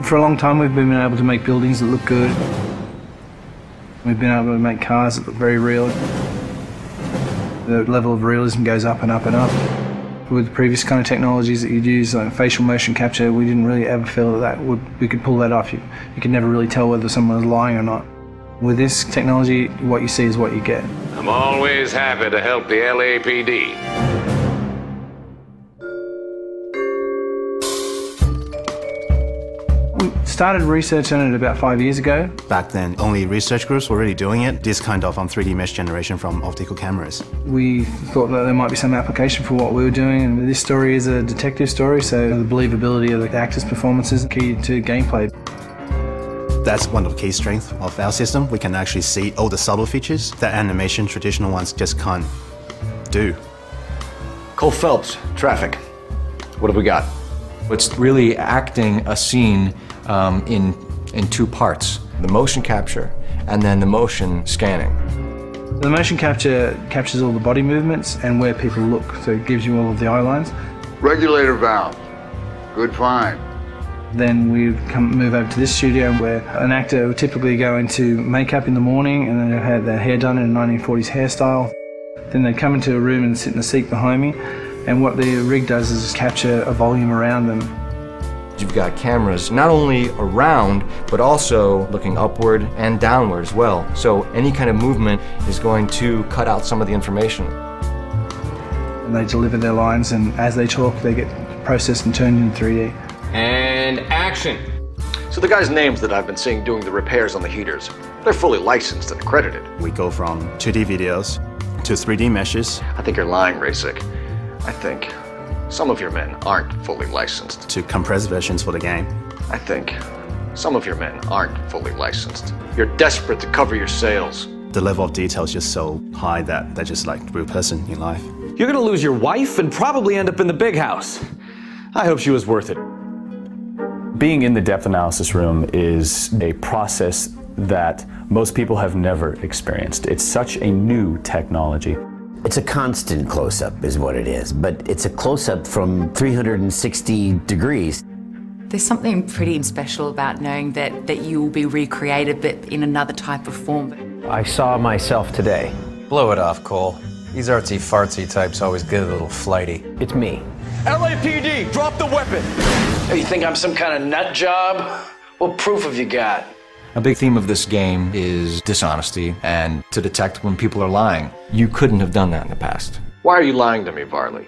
For a long time we've been able to make buildings that look good. We've been able to make cars that look very real. The level of realism goes up and up and up. With previous kind of technologies that you'd use, like facial motion capture, we didn't really ever feel that we could pull that off. You could never really tell whether someone was lying or not. With this technology, what you see is what you get. I'm always happy to help the LAPD. We started research on it about 5 years ago. Back then, only research groups were really doing it, this kind of 3D mesh generation from optical cameras. We thought that there might be some application for what we were doing, and this story is a detective story, so the believability of the actors' performances is key to gameplay. That's one of the key strengths of our system. We can actually see all the subtle features that animation traditional ones just can't do. Cole Phelps, traffic. What have we got? It's really acting a scene in two parts. The motion capture and then the motion scanning. The motion capture captures all the body movements and where people look, so it gives you all of the eye lines. Regulator valve. Good find. Then we move over to this studio where an actor would typically go into makeup in the morning and then they'd have their hair done in a 1940s hairstyle. Then they'd come into a room and sit in the seat behind me, and what the rig does is capture a volume around them. You've got cameras not only around, but also looking upward and downward as well. So any kind of movement is going to cut out some of the information. And they deliver their lines, and as they talk, they get processed and turned into 3D. And action. So the guys' names that I've been seeing doing the repairs on the heaters, they're fully licensed and accredited. We go from 2D videos to 3D meshes. I think you're lying, Rasik. I think some of your men aren't fully licensed. To compressed versions for the game. I think some of your men aren't fully licensed. You're desperate to cover your sales. The level of detail is just so high that they're just like a real person in life. You're gonna lose your wife and probably end up in the big house. I hope she was worth it. Being in the depth analysis room is a process that most people have never experienced. It's such a new technology. It's a constant close-up is what it is, but it's a close-up from 360 degrees. There's something pretty special about knowing that you will be recreated, but in another type of form. I saw myself today. Blow it off, Cole. These artsy-fartsy types always get a little flighty. It's me. LAPD, drop the weapon! Hey, you think I'm some kind of nut job? What proof have you got? A big theme of this game is dishonesty and to detect when people are lying. You couldn't have done that in the past. Why are you lying to me, Varley?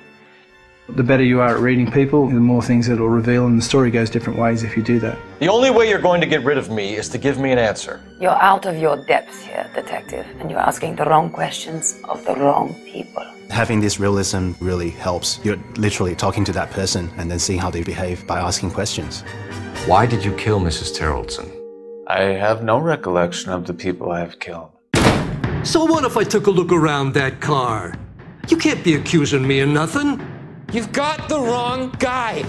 The better you are at reading people, the more things it'll reveal, and the story goes different ways if you do that. The only way you're going to get rid of me is to give me an answer. You're out of your depth here, detective, and you're asking the wrong questions of the wrong people. Having this realism really helps. You're literally talking to that person and then seeing how they behave by asking questions. Why did you kill Mrs. Terrellson? I have no recollection of the people I have killed. So what if I took a look around that car? You can't be accusing me of nothing. You've got the wrong guy.